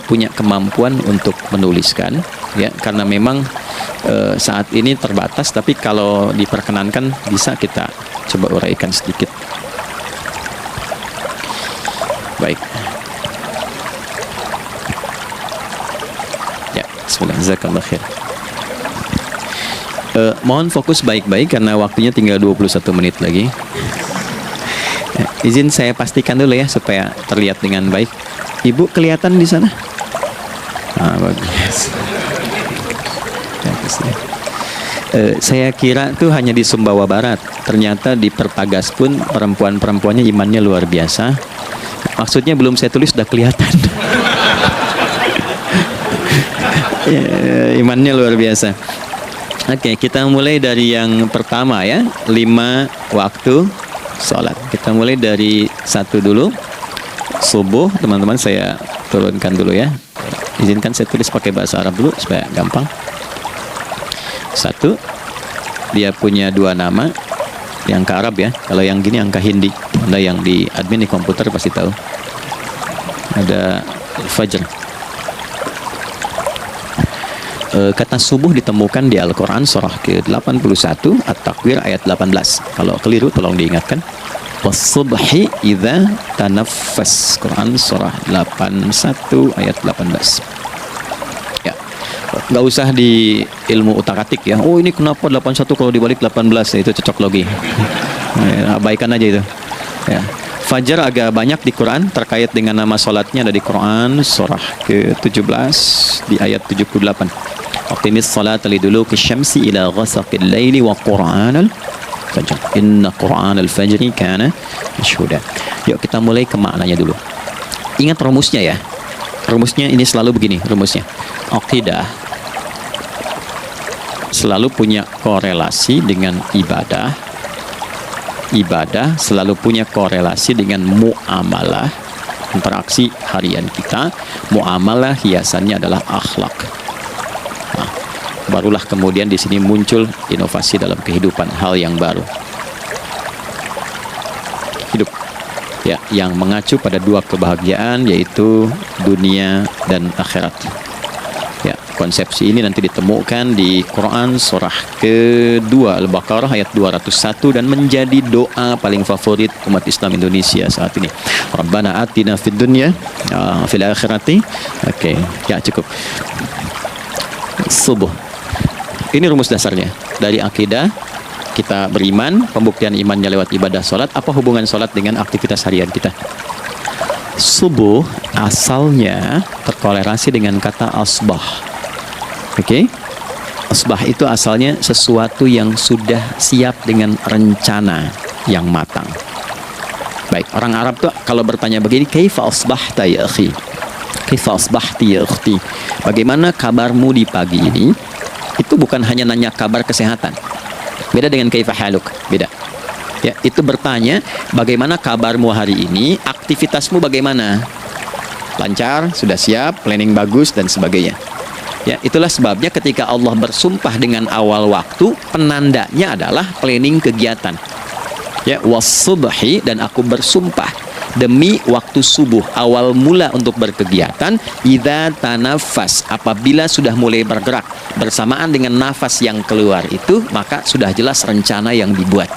[SPEAKER 1] punya kemampuan untuk menuliskan ya, karena memang saat ini terbatas, tapi kalau diperkenankan bisa kita coba uraikan sedikit. Baik. Ya, bismillah, jazakallahu khair. Mohon fokus baik-baik karena waktunya tinggal 21 menit lagi. Izin saya pastikan dulu ya supaya terlihat dengan baik. Ibu kelihatan di sana? Bagus. Saya kira tuh hanya di Sumbawa Barat. Ternyata di Perpagas pun perempuan-perempuannya imannya luar biasa. Maksudnya belum saya tulis sudah kelihatan. Imannya luar biasa. Oke, kita mulai dari yang pertama ya, 5 waktu sholat. Kita mulai dari 1 dulu. Subuh, teman-teman saya turunkan dulu ya. Izinkan saya tulis pakai bahasa Arab dulu supaya gampang. 1, dia punya 2 nama. Yang ke Arab ya. Kalau yang gini angka Hindi. Anda yang di admin di komputer pasti tahu. Ada Fajr. Kata subuh ditemukan di Al-Quran surah ke-81 At-Takwir ayat 18. Kalau keliru tolong diingatkan. Was-subhi idza tanaffas. Quran surah 81 ayat 18. Ya. Nggak usah di ilmu utak-atik ya. Oh ini kenapa 81 kalau dibalik 18 ya, itu cocok logi. Abaikan aja itu. Ya. Fajar agak banyak di Quran terkait dengan nama sholatnya, ada di Quran surah ke-17 di ayat 78. Aqimis salata liduluki syamsi ila ghasaqil laili wa qur'anal fajr. Inna qur'anal fajri kana mashhuda. Yuk kita mulai ke maknanya dulu. Ingat rumusnya ya. Rumusnya ini selalu begini rumusnya. Aqidah selalu punya korelasi dengan ibadah. Ibadah selalu punya korelasi dengan muamalah, interaksi harian kita. Muamalah hiasannya adalah akhlak. Nah, barulah kemudian di sini muncul inovasi dalam kehidupan, hal yang baru. Hidup ya, yang mengacu pada 2 kebahagiaan yaitu dunia dan akhirat. Ya, konsepsi ini nanti ditemukan di Quran surah ke-2 Al-Baqarah ayat 201 dan menjadi doa paling favorit umat Islam Indonesia saat ini. Rabbana atina fid dunya fil akhirati. Oke, ya cukup. Subuh. Ini rumus dasarnya. Dari akidah kita beriman, pembuktian imannya lewat ibadah sholat. Apa hubungan sholat dengan aktivitas harian kita? Subuh asalnya terkorelasi dengan kata asbah. Oke? Asbah itu asalnya sesuatu yang sudah siap dengan rencana yang matang. Baik, orang Arab tuh kalau bertanya begini, kaifa asbahta ya akhi? Kaifa asbahti ya ukhti? Bagaimana kabarmu di pagi ini? Itu bukan hanya nanya kabar kesehatan. Beda dengan kaifa haluk, beda. Ya, itu bertanya bagaimana kabarmu hari ini, aktivitasmu bagaimana? Lancar, sudah siap, planning bagus dan sebagainya. Ya, itulah sebabnya ketika Allah bersumpah dengan awal waktu, penandanya adalah planning kegiatan. Ya, was-subhi, dan aku bersumpah demi waktu subuh, awal mula untuk berkegiatan, idza tanafas, apabila sudah mulai bergerak bersamaan dengan nafas yang keluar itu, maka sudah jelas rencana yang dibuat.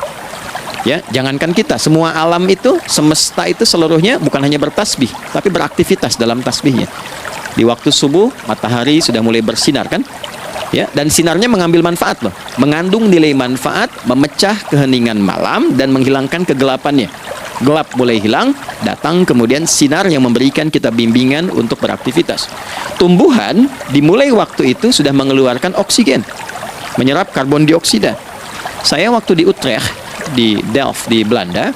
[SPEAKER 1] Ya, jangankan kita, semua alam itu, semesta itu seluruhnya bukan hanya bertasbih, tapi beraktivitas dalam tasbihnya. Di waktu subuh, matahari sudah mulai bersinar kan? Ya, dan sinarnya mengambil manfaat loh, mengandung nilai manfaat, memecah keheningan malam dan menghilangkan kegelapannya. Gelap mulai hilang, datang kemudian sinar yang memberikan kita bimbingan untuk beraktivitas. Tumbuhan dimulai waktu itu sudah mengeluarkan oksigen, menyerap karbon dioksida. Saya waktu di Utrecht, di Delft di Belanda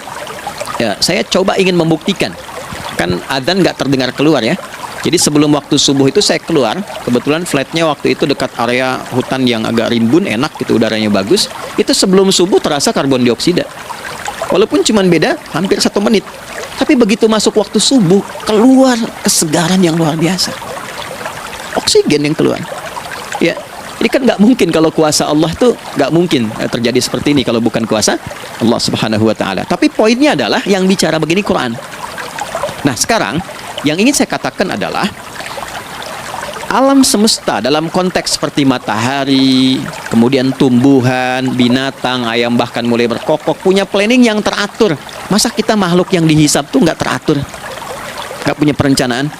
[SPEAKER 1] ya, saya coba ingin membuktikan, kan adzan nggak terdengar keluar ya,
[SPEAKER 2] Jadi sebelum waktu subuh itu saya keluar, kebetulan flatnya waktu itu dekat area hutan yang agak rimbun, enak gitu, udaranya bagus. Itu sebelum subuh terasa karbon dioksida. Walaupun cuma beda hampir 1 menit. Tapi begitu masuk waktu subuh, keluar kesegaran yang luar biasa. Oksigen yang keluar. Ya, jadi kan nggak mungkin kalau kuasa Allah tuh nggak mungkin terjadi seperti ini kalau bukan kuasa Allah Subhanahu Wa Taala. Tapi poinnya adalah yang bicara begini Quran. Nah sekarang yang ingin saya katakan adalah alam semesta dalam konteks seperti matahari, kemudian tumbuhan, binatang, ayam bahkan mulai berkokok punya planning yang teratur. Masa kita makhluk yang dihisap tuh nggak teratur, nggak punya perencanaan?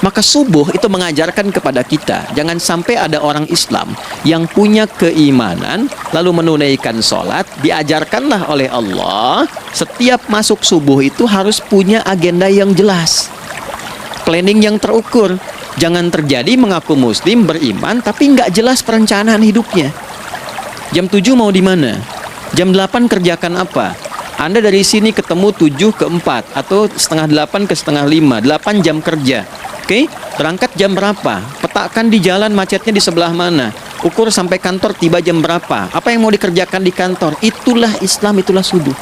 [SPEAKER 2] Maka subuh itu mengajarkan kepada kita jangan sampai ada orang Islam yang punya keimanan lalu menunaikan sholat. Diajarkanlah oleh Allah setiap masuk subuh itu harus punya agenda yang jelas, planning yang terukur. Jangan terjadi mengaku muslim, beriman, tapi nggak jelas perencanaan hidupnya. Jam 7 mau di mana? Jam 8 kerjakan apa? Anda dari sini ketemu 7 ke 4 atau setengah 8 ke setengah 5, 8 jam kerja. Oke? Berangkat jam berapa? Petakan di jalan macetnya di sebelah mana? Ukur sampai kantor tiba jam berapa? Apa yang mau dikerjakan di kantor? Itulah Islam, itulah subuh.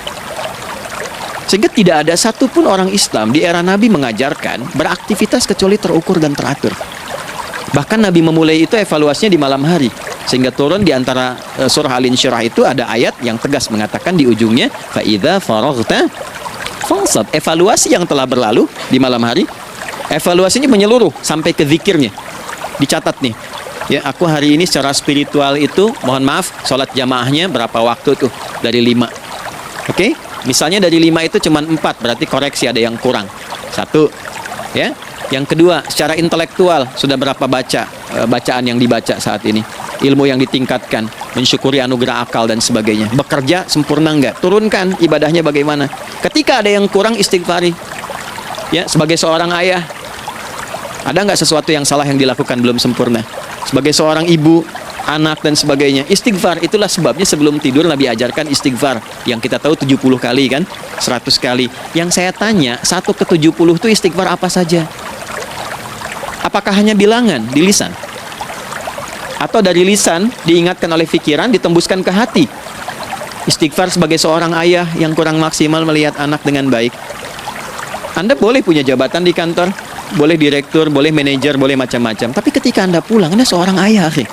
[SPEAKER 2] Sehingga tidak ada satupun orang Islam di era Nabi mengajarkan beraktivitas kecuali terukur dan teratur. Bahkan Nabi memulai itu evaluasinya di malam hari. Sehingga turun di antara surah Al-Insyirah itu ada ayat yang tegas mengatakan di ujungnya فَإِذَا فَرَغْتَ فَانْصَبْ. Evaluasi yang telah berlalu di malam hari, evaluasinya menyeluruh sampai ke zikirnya. Dicatat nih. Ya, aku hari ini secara spiritual itu, mohon maaf, sholat jamaahnya berapa waktu tuh? Dari 5. Oke? Misalnya dari 5 itu cuma 4, berarti koreksi ada yang kurang. 1, ya. Yang kedua, secara intelektual sudah berapa bacaan yang dibaca saat ini, ilmu yang ditingkatkan, mensyukuri anugerah akal dan sebagainya. Bekerja sempurna enggak? Turunkan ibadahnya bagaimana? Ketika ada yang kurang, istighfari. Ya, sebagai seorang ayah, ada nggak sesuatu yang salah yang dilakukan belum sempurna? Sebagai seorang ibu, anak dan sebagainya, istighfar. Itulah sebabnya sebelum tidur Nabi ajarkan istighfar yang kita tahu 70 kali kan, 100 kali. Yang saya tanya, 1 ke 70 itu istighfar apa saja? Apakah hanya bilangan di lisan? Atau dari lisan diingatkan oleh pikiran, ditembuskan ke hati? Istighfar sebagai seorang ayah yang kurang maksimal melihat anak dengan baik. Anda boleh punya jabatan di kantor, boleh direktur, boleh manajer, boleh macam-macam. Tapi ketika Anda pulang, Anda seorang ayah, akhi.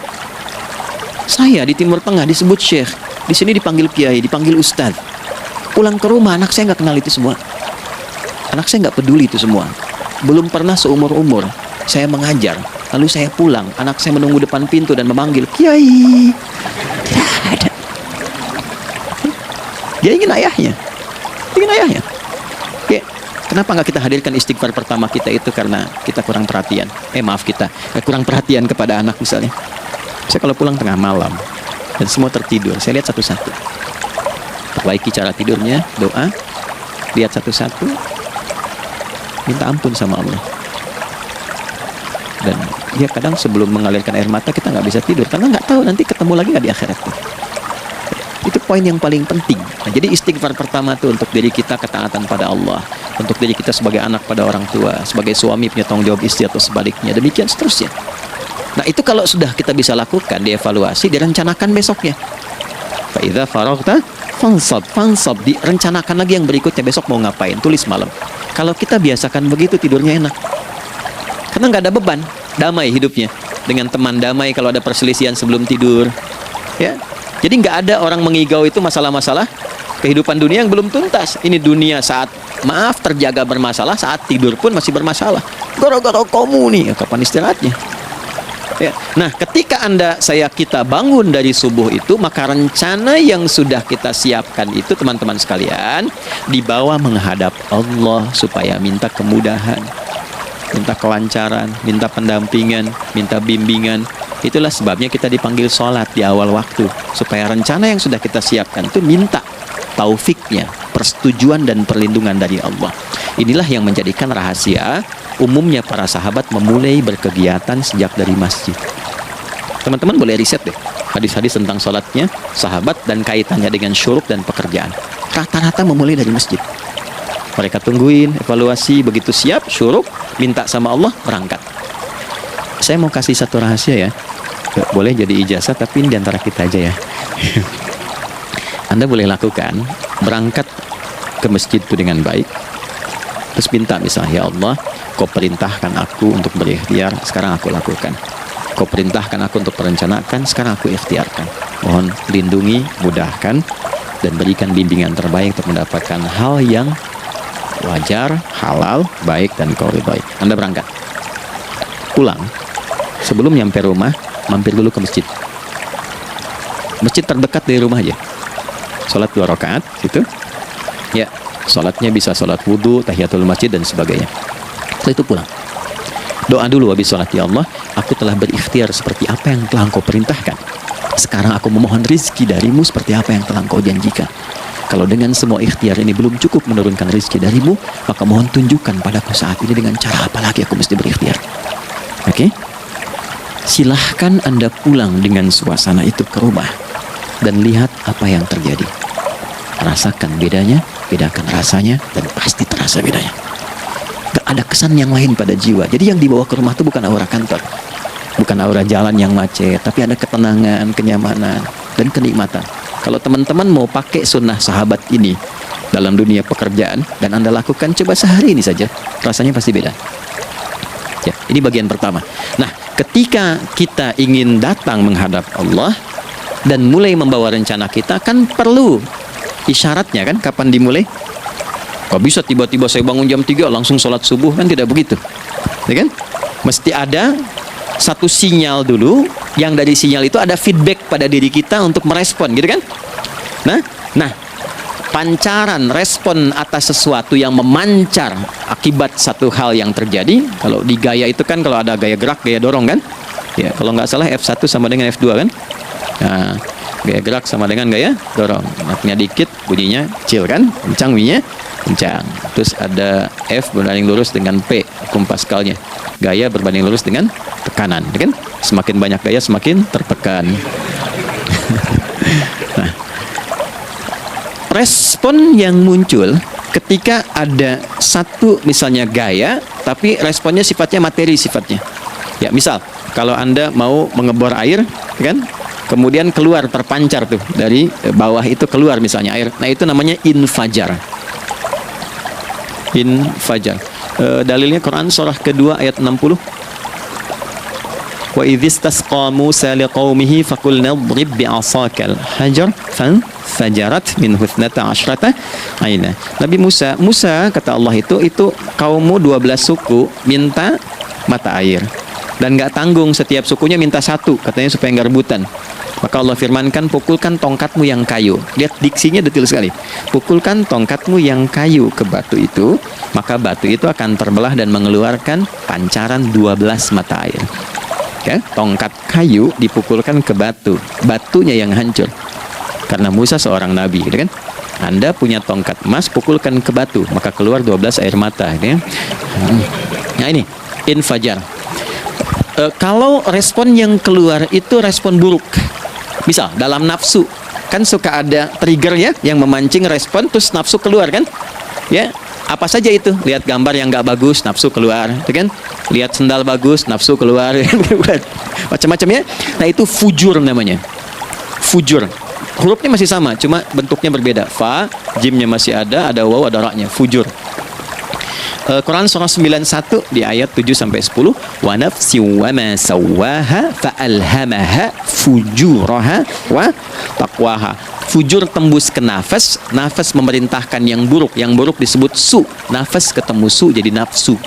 [SPEAKER 2] Saya di Timur Tengah disebut syekh, di sini dipanggil kiai, dipanggil ustadz. Pulang ke rumah, anak saya nggak kenal itu semua. Anak saya nggak peduli itu semua. Belum pernah seumur-umur saya mengajar, lalu saya pulang, anak saya menunggu depan pintu dan memanggil kiai. Tidak ada. Dia ingin ayahnya, Oke. Kenapa nggak kita hadirkan istighfar pertama kita itu? Karena kita kurang perhatian. Kita kurang perhatian kepada anak misalnya. Saya kalau pulang tengah malam dan semua tertidur, saya lihat satu-satu. Perbaiki cara tidurnya, doa, lihat satu-satu, minta ampun sama Allah. Dan ya kadang sebelum mengalirkan air mata kita nggak bisa tidur karena nggak tahu nanti ketemu lagi nggak di akhirat tuh. Itu poin yang paling penting. Nah, jadi istighfar pertama tuh untuk diri kita, ketaatan pada Allah, untuk diri kita sebagai anak pada orang tua, sebagai suami punya tanggung jawab istri atau sebaliknya, demikian seterusnya. Nah itu kalau sudah kita bisa lakukan, dievaluasi, direncanakan besoknya. Fa'idha faraghta fansab, direncanakan lagi yang berikutnya, besok mau ngapain, tulis malam. Kalau kita biasakan begitu, tidurnya enak. Karena nggak ada beban, damai hidupnya. Dengan teman damai kalau ada perselisihan sebelum tidur. Ya, jadi nggak ada orang mengigau itu masalah-masalah kehidupan dunia yang belum tuntas. Ini dunia saat terjaga bermasalah, saat tidur pun masih bermasalah. Gara-gara kamu nih, kapan istirahatnya? Ya. Nah, ketika kita bangun dari subuh itu, maka rencana yang sudah kita siapkan itu, teman-teman sekalian, dibawa menghadap Allah supaya minta kemudahan, minta kelancaran, minta pendampingan, minta bimbingan. Itulah sebabnya kita dipanggil sholat di awal waktu, supaya rencana yang sudah kita siapkan itu minta taufiknya, persetujuan dan perlindungan dari Allah. Inilah yang menjadikan rahasia umumnya para sahabat memulai berkegiatan sejak dari masjid. Teman-teman boleh riset deh hadis-hadis tentang sholatnya sahabat dan kaitannya dengan syuruk dan pekerjaan. Rata-rata memulai dari masjid. Mereka tungguin, evaluasi, begitu siap, syuruk, minta sama Allah, berangkat. Saya mau kasih satu rahasia ya. Boleh jadi ijazah, tapi ini diantara kita aja ya. Anda boleh lakukan, berangkat ke masjid itu dengan baik. Terus minta misalnya, ya Allah, Kau perintahkan aku untuk berikhtiar, sekarang aku lakukan. Kau perintahkan aku untuk merencanakan, sekarang aku ikhtiarkan. Mohon lindungi, mudahkan, dan berikan bimbingan terbaik untuk mendapatkan hal yang wajar, halal, baik, dan Kau ridhoi. Anda berangkat. Pulang, sebelum nyampe rumah, mampir dulu ke masjid. Masjid terdekat dari rumah aja. Sholat 2 rakaat, gitu. Ya, sholatnya bisa sholat wudhu, tahiyatul masjid, dan sebagainya. Setelah itu pulang. Doa dulu habis sholat, ya Allah, aku telah berikhtiar seperti apa yang telah Engkau perintahkan. Sekarang aku memohon rizki darimu seperti apa yang telah Engkau janjikan. Kalau dengan semua ikhtiar ini belum cukup menurunkan rizki darimu, maka mohon tunjukkan padaku saat ini dengan cara apa lagi aku mesti berikhtiar. Oke? Silahkan Anda pulang dengan suasana itu ke rumah dan lihat apa yang terjadi. Rasakan bedanya, bedakan rasanya, dan pasti terasa bedanya. Gak ada kesan yang lain pada jiwa. Jadi yang dibawa ke rumah itu bukan aura kantor, bukan aura jalan yang macet, tapi ada ketenangan, kenyamanan, dan kenikmatan. Kalau teman-teman mau pakai sunnah sahabat ini dalam dunia pekerjaan dan Anda lakukan, coba sehari ini saja, rasanya pasti beda. Ya, ini bagian pertama. Nah, ketika kita ingin datang menghadap Allah dan mulai membawa rencana kita, kan perlu isyaratnya kan, kapan dimulai? Gak bisa tiba-tiba saya bangun jam 3 langsung sholat subuh, kan tidak begitu, ya kan? Mesti ada satu sinyal dulu, yang dari sinyal itu ada feedback pada diri kita untuk merespon, gitu kan? Nah, pancaran respon atas sesuatu yang memancar akibat satu hal yang terjadi. Kalau di gaya itu kan, kalau ada gaya gerak, gaya dorong kan? Ya, kalau nggak salah F1 sama dengan F2 kan? Nah, gaya gerak sama dengan gaya dorong. Naknya dikit, bunyinya kecil kan? Kencang bunyinya, kencang. Terus ada F berbanding lurus dengan P, hukum Pascalnya. Gaya berbanding lurus dengan tekanan, kan? Semakin banyak gaya, semakin tertekan. Nah, respon yang muncul ketika ada satu misalnya gaya, tapi responnya sifatnya materi sifatnya. Ya, misal kalau Anda mau mengebor air, kan? Kemudian keluar, terpancar tuh dari bawah itu keluar misalnya air. Nah, itu namanya infajar. Infajar. Dalilnya Quran surah kedua ayat 60. Wa idzistasqa Musa liqaumihi faqulna idrib bi'asakal hajar fanfajarat minhu 12 aina. Nabi Musa kata Allah itu kaummu 12 suku minta mata air. Dan nggak tanggung, setiap sukunya minta satu, katanya supaya nggak rebutan. Maka Allah firmankan, pukulkan tongkatmu yang kayu. Lihat diksinya detil sekali. Pukulkan tongkatmu yang kayu ke batu itu, maka batu itu akan terbelah dan mengeluarkan pancaran 12 mata air. Ya, tongkat kayu dipukulkan ke batu, batunya yang hancur. Karena Musa seorang nabi, gitu kan? Anda punya tongkat emas, pukulkan ke batu, maka keluar 12 air mata, gitu ya? Nah, ini infajar. Kalau respon yang keluar itu respon buruk, misal dalam nafsu, kan suka ada trigger ya yang memancing respon, terus nafsu keluar kan? Ya, apa saja itu? Lihat gambar yang nggak bagus, nafsu keluar, kan? Lihat sendal bagus, nafsu keluar, macam-macam ya. Nah, itu fujur namanya. Fujur. Hurufnya masih sama, cuma bentuknya berbeda. Fa, jimnya masih ada waw, ada ra-nya. Fujur. Quran surah 91 di ayat 7 sampai 10. Wa nafsi wa ma sawwaha fa alhamaha fujuraha wa taqwaha. Fujur tembus ke nafas, nafas memerintahkan yang buruk disebut su. Nafas ketemu su jadi nafsu.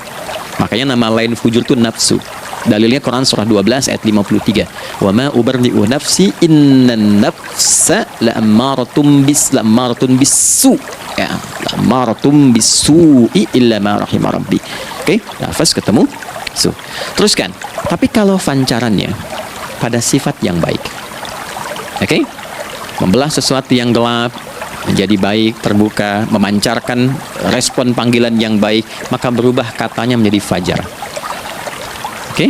[SPEAKER 2] Makanya nama lain fujur itu nafsu. Dalilnya Quran surah 12 ayat 53. Wa ma ubarri'u nafsi innan nafsa la'ammaratun bisu. Ya, la'ammaratun bisu'i illa ma rahima rabbi. Oke, nafas ketemu su. Teruskan. Tapi kalau pancarannya pada sifat yang baik. Oke? Membelah sesuatu yang gelap menjadi baik, terbuka, memancarkan respon panggilan yang baik, maka berubah katanya menjadi fajar. Oke?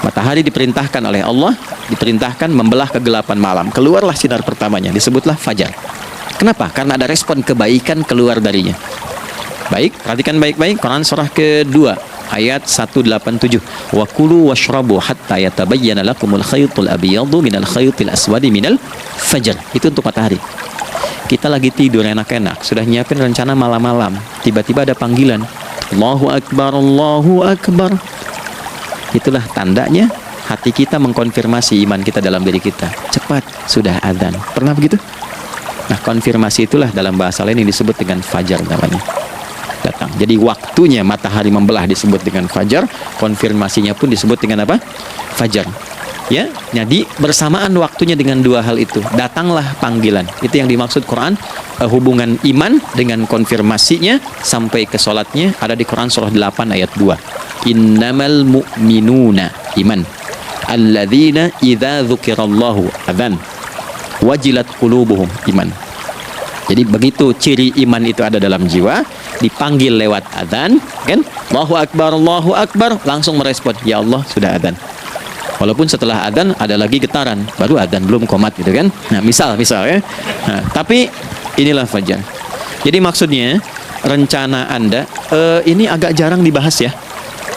[SPEAKER 2] Matahari diperintahkan oleh Allah, diperintahkan membelah kegelapan malam. Keluarlah sinar pertamanya, disebutlah fajar. Kenapa? Karena ada respon kebaikan keluar darinya. Baik, perhatikan baik-baik Quran surah kedua ayat 187. Wa kulu washrabu hatta yatabayyana lakumul khaytul abyadu minal khaytil aswadi minal fajr. Itu untuk matahari. Kita lagi tidur enak-enak, sudah nyiapin rencana malam-malam. Tiba-tiba ada panggilan. Allahu Akbar, Allahu Akbar. Itulah tandanya hati kita mengkonfirmasi iman kita dalam diri kita. Cepat, sudah azan. Pernah begitu? Nah, konfirmasi itulah dalam bahasa lain yang disebut dengan fajar namanya. Datang. Jadi waktunya matahari membelah disebut dengan fajar, konfirmasinya pun disebut dengan apa? Fajar. Ya, jadi bersamaan waktunya dengan dua hal itu, datanglah panggilan. Itu yang dimaksud Quran, hubungan iman dengan konfirmasinya sampai ke sholatnya ada di Quran surah 8 ayat 2. Innamal mu'minuna iman alladzina idza dzukirallahu adzan wajilat qulubuhum iman. Jadi begitu ciri iman itu ada dalam jiwa, dipanggil lewat adzan, kan? Allahu Akbar, langsung merespon, ya Allah sudah adzan. Walaupun setelah adzan ada lagi getaran, baru adzan belum qomat gitu kan. Nah, misal ya. Nah, tapi inilah fajar. Jadi maksudnya rencana Anda ini agak jarang dibahas ya.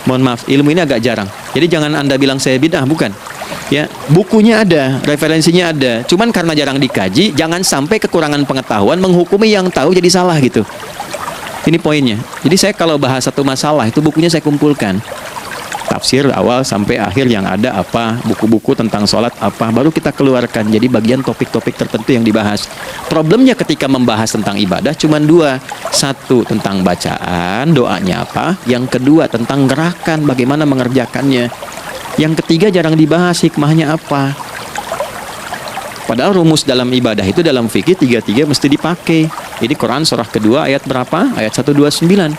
[SPEAKER 2] Mohon maaf, ilmu ini agak jarang. Jadi jangan Anda bilang saya bid'ah, bukan. Ya, bukunya ada, referensinya ada. Cuman karena jarang dikaji, jangan sampai kekurangan pengetahuan menghukumi yang tahu jadi salah gitu. Ini poinnya. Jadi saya kalau bahas satu masalah itu bukunya saya kumpulkan. Tafsir awal sampai akhir yang ada apa, buku-buku tentang sholat apa, baru kita keluarkan jadi bagian topik-topik tertentu yang dibahas. Problemnya ketika membahas tentang ibadah cuma dua. Satu tentang bacaan, doanya apa. Yang kedua tentang gerakan, bagaimana mengerjakannya. Yang ketiga jarang dibahas hikmahnya apa. Padahal rumus dalam ibadah itu dalam fikih tiga-tiga mesti dipakai. Jadi Quran surah kedua ayat berapa? Ayat 129.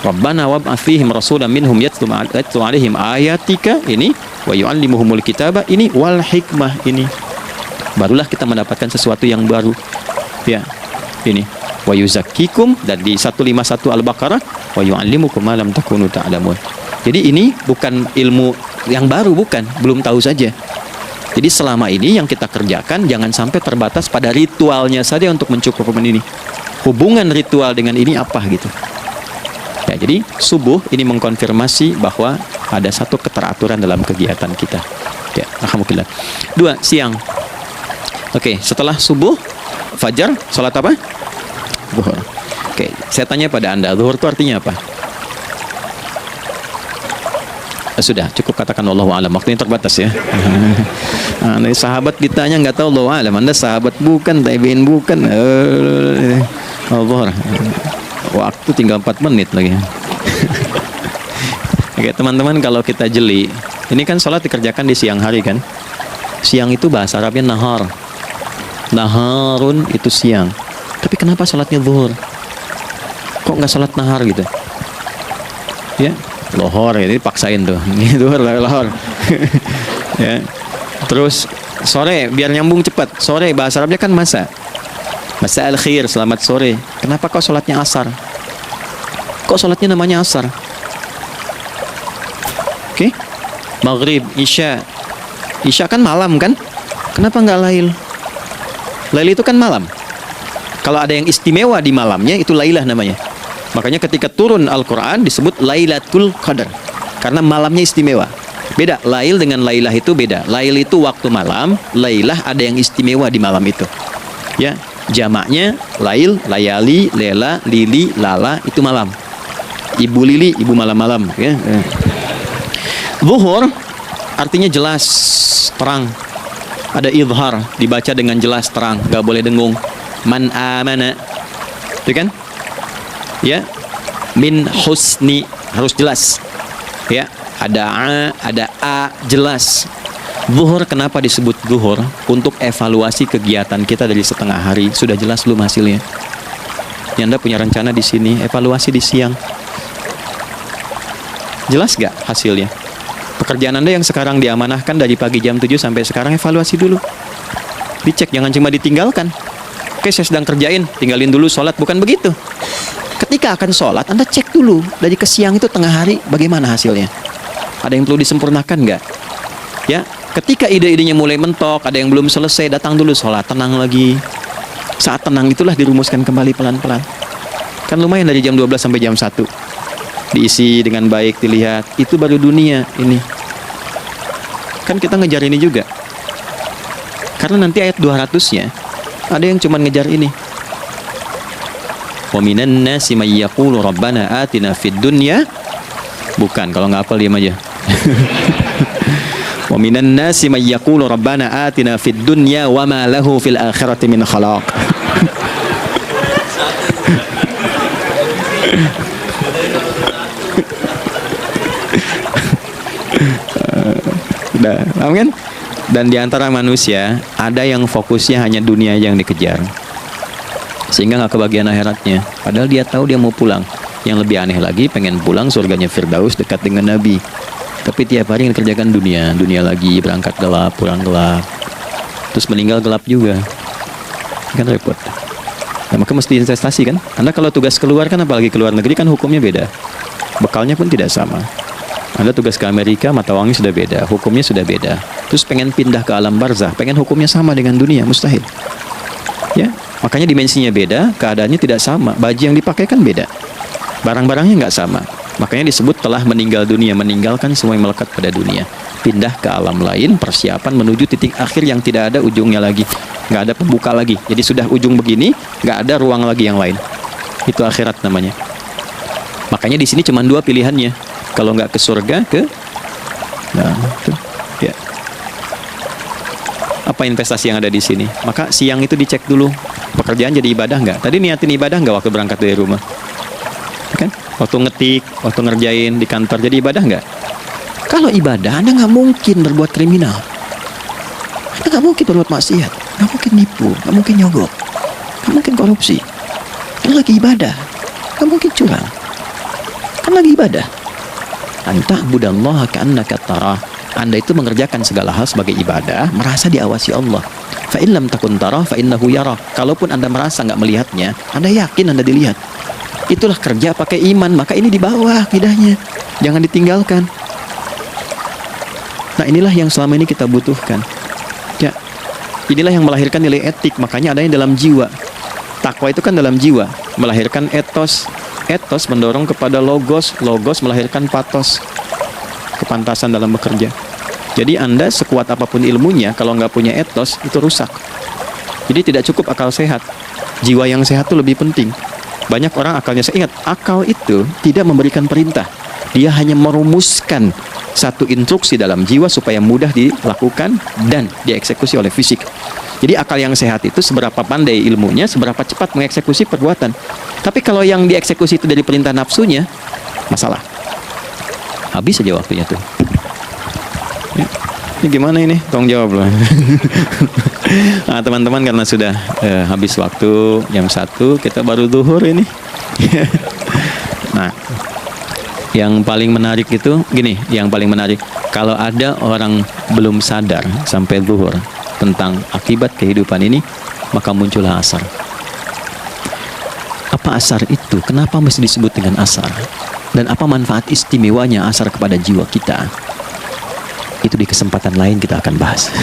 [SPEAKER 2] Rabbana wab'ats fihim rasulan minhum yatlu 'alaihim ayatika ini wa yu'allimuhumul kitaba ini wal hikmah ini. Barulah kita mendapatkan sesuatu yang baru. Ya. Ini wa yuzakkikum, dan di 151 Al-Baqarah wa yu'allimukum ma lam takunu ta'lamun. Jadi ini bukan ilmu yang baru, bukan, belum tahu saja. Jadi selama ini yang kita kerjakan jangan sampai terbatas pada ritualnya saja untuk mencukupkan ini. Hubungan ritual dengan ini apa gitu. Ya, jadi subuh ini mengkonfirmasi bahwa ada satu keteraturan dalam kegiatan kita. Ya, alhamdulillah. 2, siang. Oke, setelah subuh, fajar, salat apa? Zuhur. Oke, saya tanya pada Anda, zuhur itu artinya apa? Sudah, cukup katakan Allahu a'lam. Waktunya terbatas ya. Nah, sahabat ditanya nggak tahu Allahu a'lam. Anda sahabat bukan, tabi'in bukan. Zuhur. Waktu tinggal 4 menit lagi. Oke, teman-teman, kalau kita jeli, ini kan sholat dikerjakan di siang hari kan. Siang itu bahasa Arabnya nahar. Naharun itu siang. Tapi kenapa sholatnya zuhur? Kok nggak sholat nahar gitu? Ya, lohor ya, ini paksain tuh. Ini zuhur, lohor. Ya. Terus sore biar nyambung cepat. Sore bahasa Arabnya kan masa. Masa al-khir, selamat sore. Kenapa kok sholatnya asar? Kok sholatnya namanya asar? Oke, maghrib, isya. Isya kan malam kan? Kenapa nggak lail? Lail itu kan malam. Kalau ada yang istimewa di malamnya, itu lailah namanya. Makanya ketika turun Al-Quran disebut Lailatul Qadar. Karena malamnya istimewa. Beda, lail dengan lailah itu beda. Lail itu waktu malam, lailah ada yang istimewa di malam itu. Ya. Jamaknya lail, layali, lela, lili, lala, itu malam. Ibu lili, ibu malam-malam ya. Zuhur artinya jelas, terang. Ada izhar, dibaca dengan jelas, terang, gak boleh dengung. Man amana, itu kan? Ya. Min husni, harus jelas. Ya, ada a, jelas. Zuhur kenapa disebut zuhur? Untuk evaluasi kegiatan kita dari setengah hari. Sudah jelas belum hasilnya? Ya, Anda punya rencana di sini, evaluasi di siang. Jelas gak hasilnya? Pekerjaan Anda yang sekarang diamanahkan dari pagi jam 7 sampai sekarang, evaluasi dulu. Dicek, jangan cuma ditinggalkan. Oke, saya sedang kerjain, tinggalin dulu sholat. Bukan begitu. Ketika akan sholat, Anda cek dulu. Dari ke siang itu tengah hari, bagaimana hasilnya? Ada yang perlu disempurnakan nggak? Ya, ketika ide-idenya mulai mentok, ada yang belum selesai, datang dulu sholat, tenang lagi. Saat tenang itulah dirumuskan kembali pelan-pelan. Kan lumayan dari jam 12 sampai jam 1. Diisi dengan baik, dilihat. Itu baru dunia ini. Kan kita ngejar ini juga. Karena nanti ayat 200-nya ada yang cuma ngejar ini. Wa minan nasi may yaqulu rabbana atina fid dunya. Bukan, kalau nggak hafal diam aja. Wa minan nasi may yaqulu rabbana atina fid dunya wa ma lahu fil akhirati min khalaq. Paham kan? Dan di antara manusia ada yang fokusnya hanya dunia yang dikejar, sehingga nggak kebagian akhiratnya. Padahal dia tahu dia mau pulang. Yang lebih aneh lagi, pengen pulang surganya Firdaus dekat dengan Nabi. Tapi tiap hari yang dikerjakan dunia, dunia lagi, berangkat gelap, pulang gelap, terus meninggal gelap juga. Kan repot. Nah, maka mesti investasi kan? Anda kalau tugas keluar kan, apalagi keluar negeri kan hukumnya beda. Bekalnya pun tidak sama. Anda tugas ke Amerika, mata uangnya sudah beda, hukumnya sudah beda. Terus pengen pindah ke alam barzah, pengen hukumnya sama dengan dunia, mustahil. Ya, makanya dimensinya beda, keadaannya tidak sama. Baju yang dipakai kan beda, barang-barangnya nggak sama. Makanya disebut telah meninggal dunia, meninggalkan semua yang melekat pada dunia, pindah ke alam lain, persiapan menuju titik akhir yang tidak ada ujungnya lagi, nggak ada pembuka lagi. Jadi sudah ujung begini, nggak ada ruang lagi yang lain. Itu akhirat namanya. Makanya di sini cuma dua pilihannya. Kalau nggak ke surga, nah, itu, ya. Apa investasi yang ada di sini? Maka siang itu dicek dulu, pekerjaan jadi ibadah nggak? Tadi niatin ibadah nggak waktu berangkat dari rumah? Kan? Waktu ngetik, waktu ngerjain di kantor, jadi ibadah nggak? Kalau ibadah, Anda nggak mungkin berbuat kriminal. Anda nggak mungkin berbuat maksiat, nggak mungkin nipu, nggak mungkin nyogok, nggak mungkin korupsi. Kan lagi ibadah, nggak mungkin curang. Kan lagi ibadah. Anta budallaha ka'annaka tarah. Anda itu mengerjakan segala hal sebagai ibadah, merasa diawasi Allah. Fa in lam takun tarah fa innahu yarah. Kalaupun Anda merasa nggak melihatnya, Anda yakin Anda dilihat. Itulah kerja pakai iman. Maka ini di bawah akidahnya, jangan ditinggalkan. Nah, inilah yang selama ini kita butuhkan. Ya, inilah yang melahirkan nilai etik. Makanya adanya dalam jiwa. Takwa itu kan dalam jiwa, melahirkan etos. Etos mendorong kepada logos, logos melahirkan patos, kepantasan dalam bekerja. Jadi Anda sekuat apapun ilmunya, kalau nggak punya etos, itu rusak. Jadi tidak cukup akal sehat. Jiwa yang sehat itu lebih penting. Banyak orang akalnya, saya ingat, akal itu tidak memberikan perintah. Dia hanya merumuskan satu instruksi dalam jiwa supaya mudah dilakukan dan dieksekusi oleh fisik. Jadi akal yang sehat itu seberapa pandai ilmunya, seberapa cepat mengeksekusi perbuatan. Tapi kalau yang dieksekusi itu dari perintah nafsunya, masalah. Habis saja waktunya tuh. Ini gimana ini? Tolong jawab loh. Nah, teman-teman, karena sudah habis waktu jam 1, kita baru zuhur ini. Nah, yang paling menarik itu gini, yang paling menarik, kalau ada orang belum sadar sampai zuhur tentang akibat kehidupan ini, maka muncullah asar. Apa asar itu? Kenapa mesti disebut dengan asar? Dan apa manfaat istimewanya asar kepada jiwa kita? Itu di kesempatan lain kita akan bahas.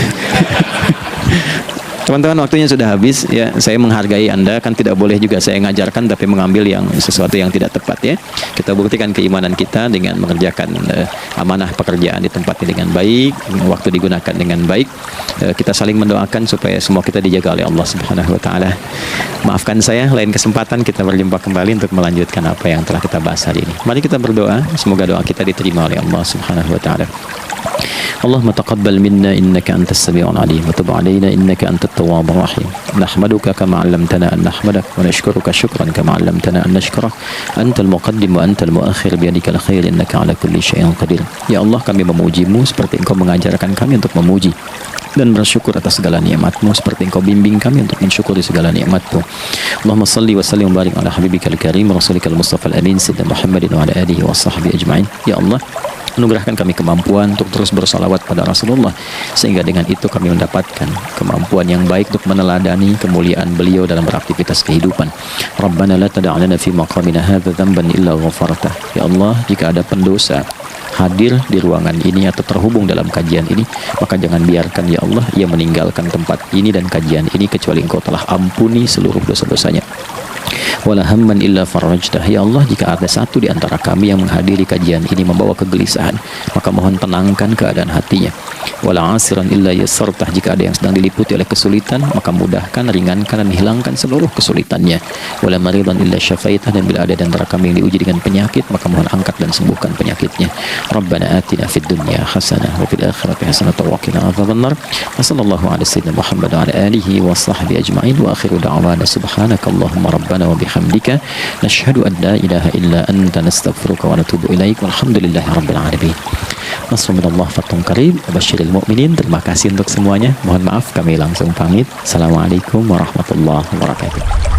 [SPEAKER 2] Teman-teman, waktunya sudah habis ya. Saya menghargai Anda, kan tidak boleh juga saya ngajarkan tapi mengambil yang sesuatu yang tidak tepat ya. Kita buktikan keimanan kita dengan mengerjakan amanah pekerjaan di tempat ini dengan baik, waktu digunakan dengan baik. Kita saling mendoakan supaya semua kita dijaga oleh Allah Subhanahu wa taala. Maafkan saya, lain kesempatan kita berjumpa kembali untuk melanjutkan apa yang telah kita bahas hari ini. Mari kita berdoa, semoga doa kita diterima oleh Allah Subhanahu wa taala. اللهم تقبل منا إنك أنت السميع العليم وتب علينا إنك أنت التواب الرحيم نحمدك كما علمتنا أن نحمدك ونشكرك شكرا كما علمتنا أن نشكرك أنت المقدم وأنت المؤخر بيدك الخير إنك على كل شيء قدير. Ya Allah, kami memujimu seperti Engkau mengajarkan kami untuk memuji dan bersyukur atas segala nikmat-Mu seperti Engkau bimbing kami untuk mensyukuri segala nikmat-Mu. Allahumma salli wa sallim wa barik ala habibikal karim rasulikal mustafa al-amin sayyidina Muhammadin wa ala alihi wa sahbihi ajma'in. Ya Allah, anugerahkan kami kemampuan untuk terus bersalawat pada Rasulullah, sehingga dengan itu kami mendapatkan kemampuan yang baik untuk meneladani kemuliaan beliau dalam beraktivitas kehidupan. Rabbana la tada'lana fi maqamina hadza dhanban illa ghafartah. Ya Allah, jika ada pendosa hadir di ruangan ini atau terhubung dalam kajian ini, maka jangan biarkan ya Allah ia meninggalkan tempat ini dan kajian ini kecuali Engkau telah ampuni seluruh dosa-dosanya.
[SPEAKER 1] wala hamman illa farajtah. Ya Allah, jika ada satu di antara kami yang menghadiri kajian ini membawa kegelisahan, maka mohon tenangkan keadaan hatinya. Wala asiran illa yassartah. Jika ada yang sedang diliputi oleh kesulitan, maka mudahkan, ringankan, dan hilangkan seluruh kesulitannya. Wala maridan illa syafaitah. Dan bila ada di antara kami yang diuji dengan penyakit, maka mohon angkat dan sembuhkan penyakitnya. Rabbana atina fid dunya hasanah wa fil akhirati hasanah wa qina adzabannar. Wa sallallahu ala sayyidina Muhammad wa ala alihi wa sahbihi ajma'in. Wa akhiru da'wana subhanakallahumma rabbana wa bihamdika nashhadu an la ilaha illa anta nastaghfiruka wa natubu ilaik. Walhamdulillahi rabbil alamin. Nasrullah fathun qarib. Basyiril mu'minin. Terima kasih untuk semuanya. Mohon maaf kami langsung pamit. Assalamualaikum warahmatullahi wabarakatuh.